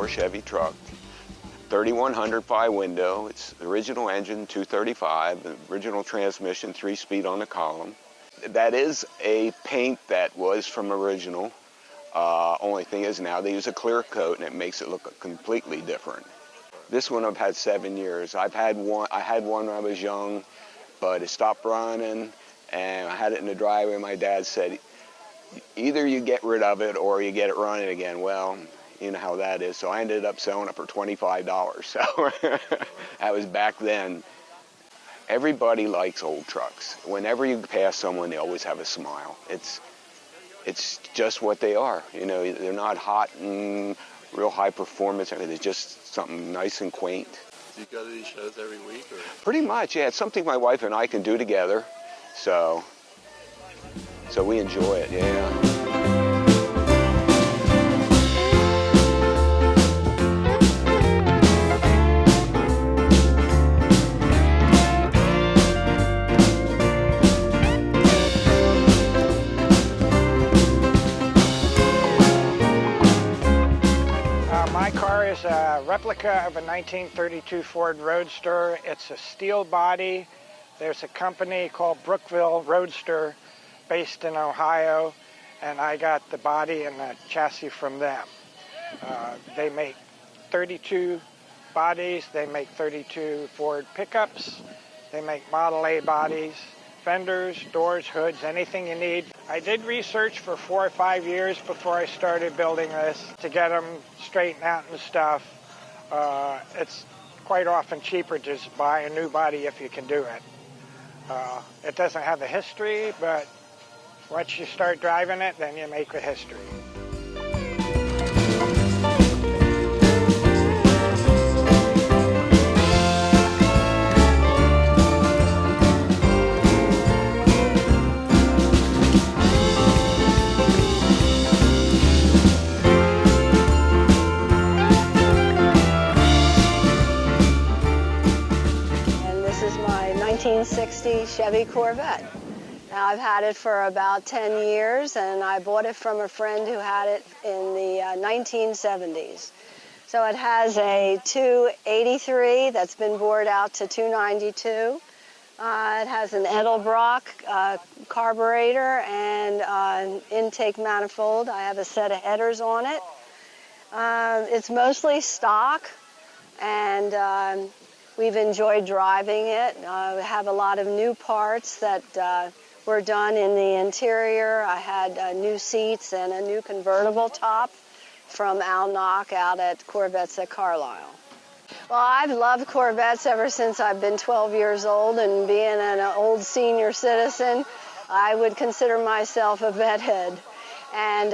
64 Chevy truck, 3100 5-window. It's the original engine, 235, the original transmission, 3-speed on the column. That is a paint that was from original. Only thing is now they use a clear coat and it makes it look completely different. This one I've had 7 years. I had one when I was young, but it stopped running, and I had it in the driveway. My dad said, either you get rid of it or you get it running again. Well, you know how that is. So I ended up selling it for $25. So that was back then. Everybody likes old trucks. Whenever you pass someone, they always have a smile. It's just what they are. You know, they're not hot and real high performance. They're just something nice and quaint. Do you go to these shows every week? Or? Pretty much, yeah. It's something my wife and I can do together. So we enjoy it, yeah. My car is a replica of a 1932 Ford Roadster. It's a steel body. There's a company called Brookville Roadster based in Ohio, and I got the body and the chassis from them. They make 32 bodies. They make 32 Ford pickups. They make Model A bodies, fenders, doors, hoods, anything you need. I did research for 4 or 5 years before I started building this to get them straightened out and stuff. It's quite often cheaper to just buy a new body if you can do it. It doesn't have a history, but once you start driving it, then you make a history. And this is my 1960 Chevy Corvette. Now, I've had it for about 10 years, and I bought it from a friend who had it in the 1970s. So it has a 283 that's been bored out to 292. It has an Edelbrock carburetor and an intake manifold. I have a set of headers on it. It's mostly stock, and we've enjoyed driving it. We have a lot of new parts that were done in the interior. I had new seats and a new convertible top from Al Knock out at Corvettes at Carlisle. Well, I've loved Corvettes ever since I've been 12 years old, and being an old senior citizen, I would consider myself a vet head. And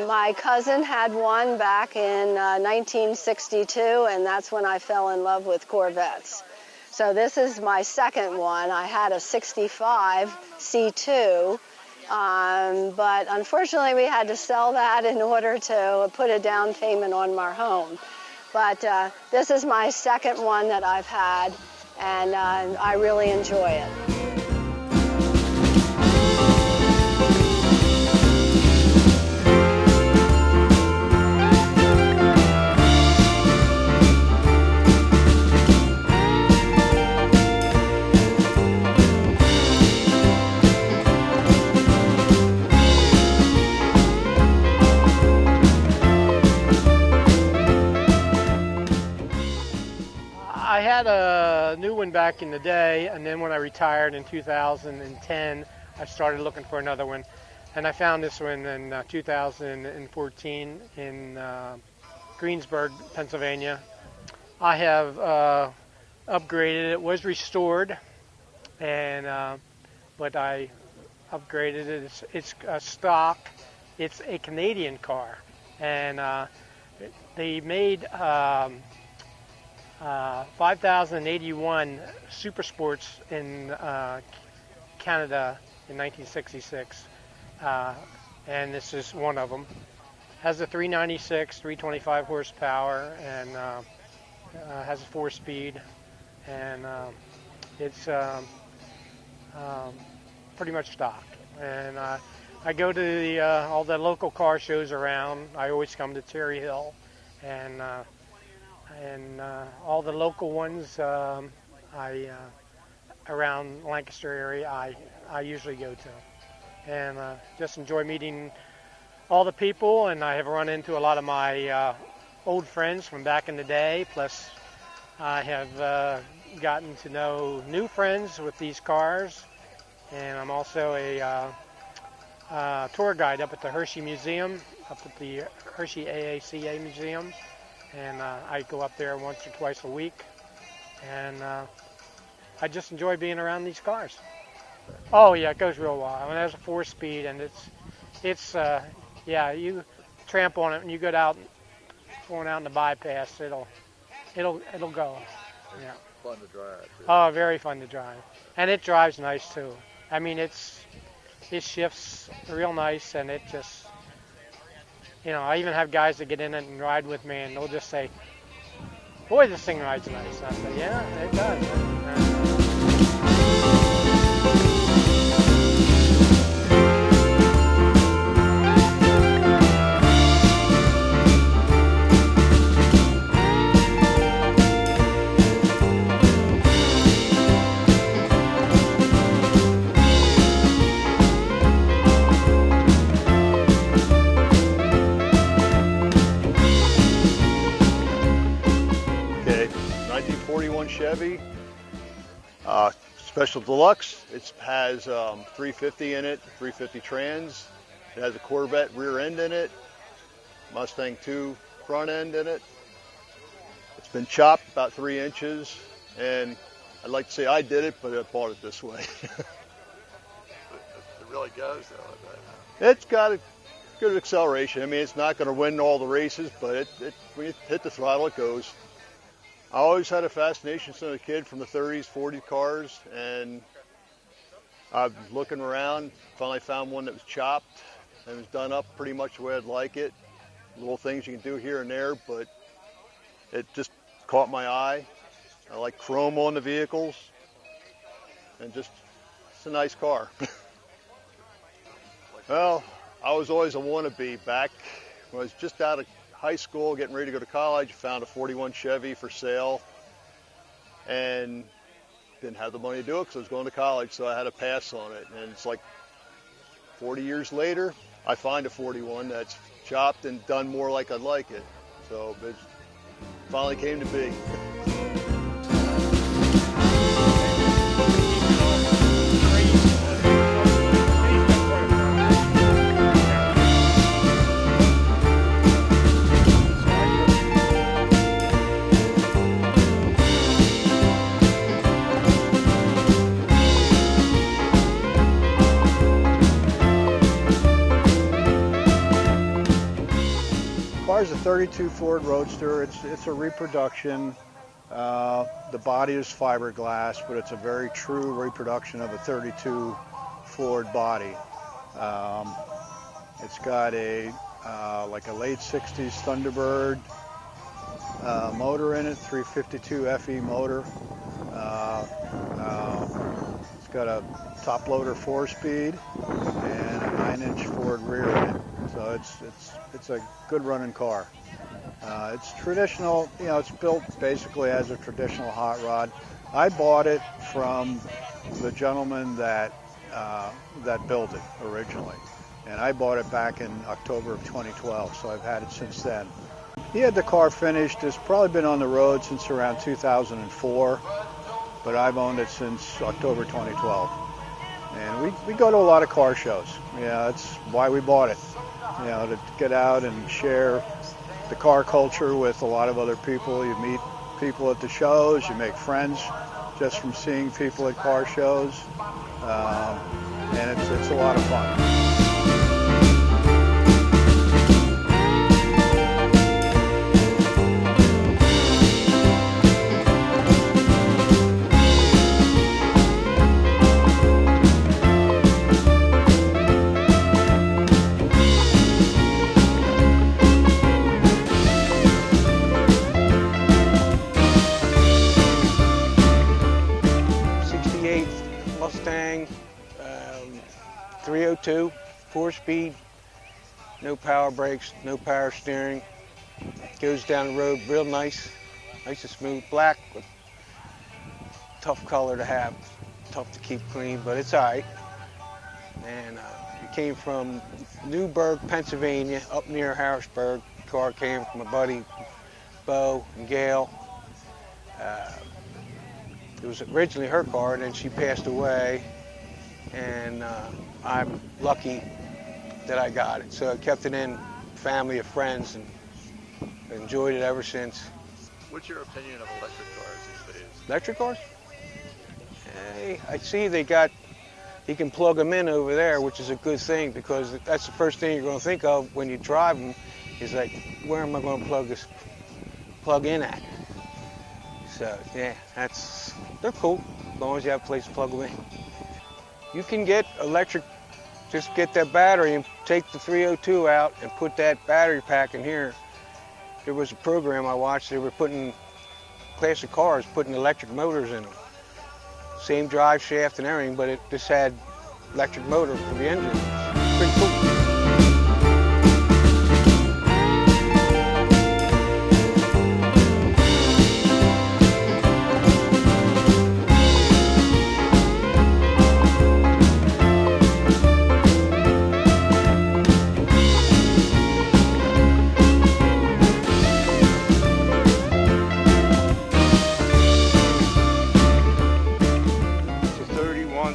my cousin had one back in 1962, and that's when I fell in love with Corvettes. So this is my second one. I had a 65 C2, but unfortunately we had to sell that in order to put a down payment on our home. But this is my second one that I've had, and I really enjoy it. I had a new one back in the day, and then when I retired in 2010, I started looking for another one, and I found this one in 2014 in Greensburg, Pennsylvania. I have upgraded it. It was restored, and but I upgraded it. It's a stock. It's a Canadian car, and they made 5,081 Super Sports in Canada in 1966, and this is one of them. Has a 396, 325 horsepower, and has a 4-speed, and it's pretty much stock. And I go to all the local car shows around. I always come to Terre Hill, and and all the local ones around Lancaster area I usually go to, and just enjoy meeting all the people, and I have run into a lot of my old friends from back in the day, plus I have gotten to know new friends with these cars, and I'm also a tour guide up at the Hershey Museum, up at the Hershey AACA Museum, and I go up there once or twice a week, and I just enjoy being around these cars. Oh yeah, it goes real wild. I mean, there's a 4-speed, and it's yeah, you tramp on it and you go out, going out in the bypass, it'll go. Yeah. Fun to drive. Too. Oh, very fun to drive, and it drives nice too. I mean, it shifts real nice, and it just, you know, I even have guys that get in it and ride with me, and they'll just say, "Boy, this thing rides nice." I say, "Yeah, it does." Okay, 1941 Chevy, Special Deluxe. It has 350 in it, 350 trans. It has a Corvette rear end in it, Mustang 2 front end in it. It's been chopped about 3 inches, and I'd like to say I did it, but I bought it this way. It really goes though. I bet. It's got a good acceleration. I mean, it's not going to win all the races, but when you hit the throttle, it goes. I always had a fascination since a kid from the 30s, 40s cars, and I was looking around, finally found one that was chopped and was done up pretty much the way I'd like it. Little things you can do here and there, but it just caught my eye. I like chrome on the vehicles, and just, it's a nice car. Well, I was always a wannabe. Back when I was just out of high school, getting ready to go to college, found a 41 Chevy for sale, and didn't have the money to do it because I was going to college, so I had to pass on it. And it's like 40 years later, I find a 41 that's chopped and done more like I'd like it. So it finally came to be. Car's a 32 Ford Roadster. It's a reproduction. The body is fiberglass, but it's a very true reproduction of a 32 Ford body. It's got a like a late 60s Thunderbird motor in it, 352 FE motor. It's got a top loader 4-speed and a 9-inch Ford rear in it. So it's a good running car. It's traditional, you know, it's built basically as a traditional hot rod. I bought it from the gentleman that built it originally. And I bought it back in October of 2012, so I've had it since then. He had the car finished. It's probably been on the road since around 2004, but I've owned it since October 2012. And we go to a lot of car shows. Yeah, that's why we bought it. You know, to get out and share the car culture with a lot of other people. You meet people at the shows, you make friends just from seeing people at car shows, and it's a lot of fun. Mustang, 302, 4-speed, no power brakes, no power steering. Goes down the road real nice. Nice and smooth, black, with tough color to have, tough to keep clean, but it's all right. And it came from Newburgh, Pennsylvania, up near Harrisburg. The car came from my buddy Bo and Gail. It was originally her car, and then she passed away, and I'm lucky that I got it. So I kept it in family of friends and enjoyed it ever since. What's your opinion of electric cars these days? Electric cars? Hey, I see you can plug them in over there, which is a good thing, because that's the first thing you're going to think of when you drive them, is like, where am I going to plug in at? So yeah, they're cool, as long as you have a place to plug them in. You can get electric, just get that battery and take the 302 out and put that battery pack in here. There was a program I watched, they were putting classic cars, putting electric motors in them. Same drive shaft and everything, but it just had electric motor for the engine. Pretty cool.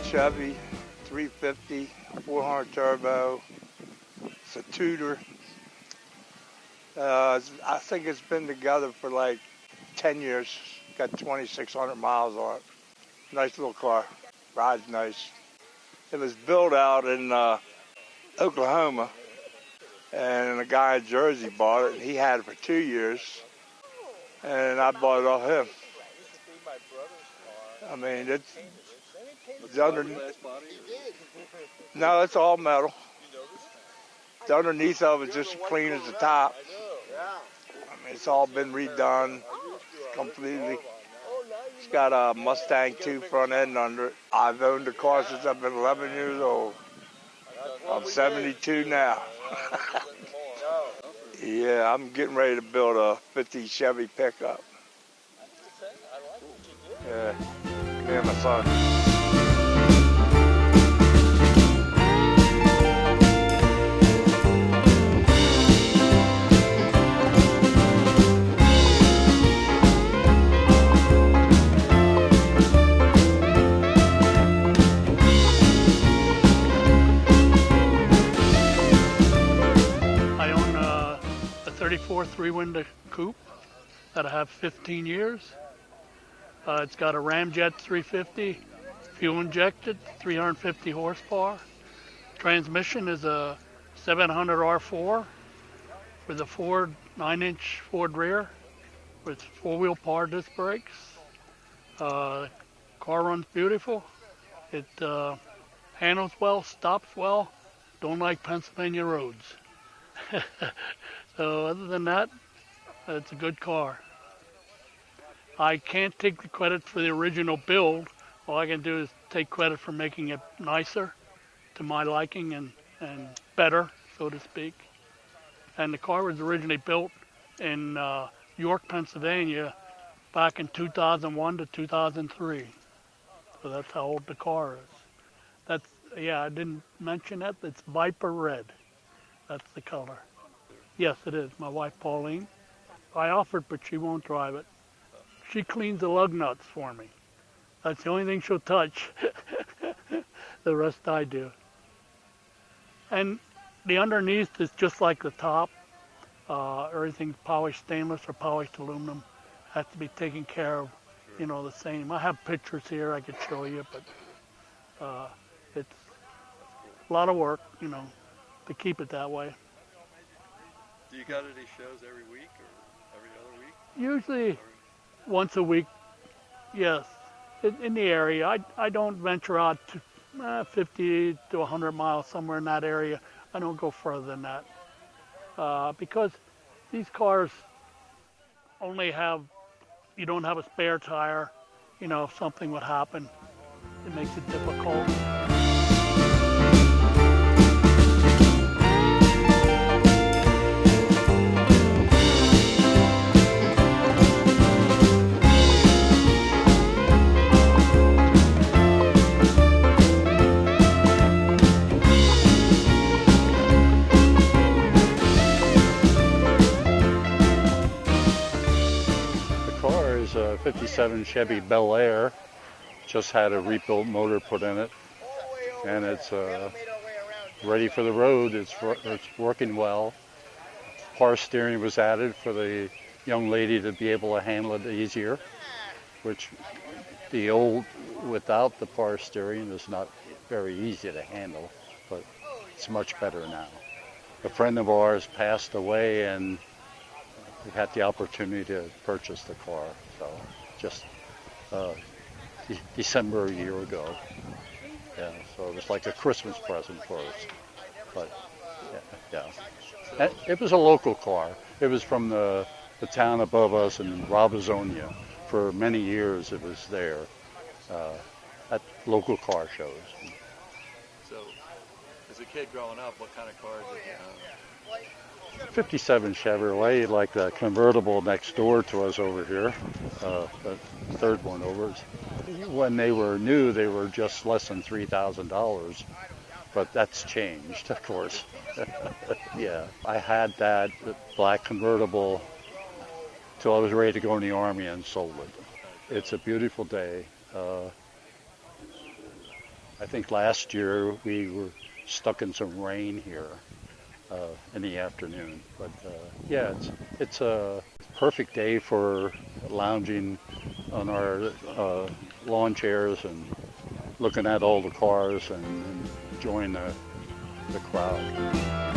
Chevy 350, 400 turbo. It's a Tudor. I think it's been together for like 10 years. Got 2,600 miles on it. Nice little car. Rides nice. It was built out in Oklahoma, and a guy in Jersey bought it, and he had it for 2 years, and I bought it off him. I mean, it's no, it's all metal. The underneath of it's just as clean as the top. I mean, it's all been redone completely. It's got a Mustang 2 front end under it. I've owned the car since I've been 11 years old. I'm 72 now. Yeah, I'm getting ready to build a 50 Chevy pickup. Yeah, me and my son. I own a 34 three-window coupe that I have 15 years. It's got a Ramjet 350, fuel injected, 350 horsepower. Transmission is a 700 R4 with a Ford 9-inch Ford rear with four-wheel power disc brakes. Car runs beautiful. It handles well, stops well. Don't like Pennsylvania roads. So other than that, it's a good car. I can't take the credit for the original build. All I can do is take credit for making it nicer to my liking and better, so to speak. And the car was originally built in York, Pennsylvania back in 2001 to 2003. So that's how old the car is. I didn't mention that. It's Viper Red. That's the color. Yes, it is. My wife, Pauline. I offered, but she won't drive it. She cleans the lug nuts for me. That's the only thing she'll touch. The rest I do. And the underneath is just like the top. Everything's polished stainless or polished aluminum. Has to be taken care of, the same. I have pictures here I could show you, but it's a lot of work, to keep it that way. Do you got any shows every week or every other week? Usually once a week, yes, in the area. I don't venture out to 50 to 100 miles, somewhere in that area. I don't go further than that because these cars only you don't have a spare tire. If something would happen, it makes it difficult. 57 Chevy Bel Air. Just had a rebuilt motor put in it, and it's ready for the road. It's working well. Power steering was added for the young lady to be able to handle it easier, which the old without the power steering is not very easy to handle, but it's much better now. A friend of ours passed away, and we had the opportunity to purchase the car, so just December a year ago. Yeah, so it was like a Christmas present for us. But yeah. It was a local car. It was from the town above us in Robizonia. For many years it was there at local car shows. So, as a kid growing up, what kind of cars did you have? 57 Chevrolet, like the convertible next door to us over here, the third one over. When they were new, they were just less than $3,000, but that's changed, of course. Yeah, I had that black convertible till I was ready to go in the Army and sold it. It's a beautiful day. I think last year we were stuck in some rain here in the afternoon, but yeah, it's a perfect day for lounging on our lawn chairs and looking at all the cars and enjoying the crowd.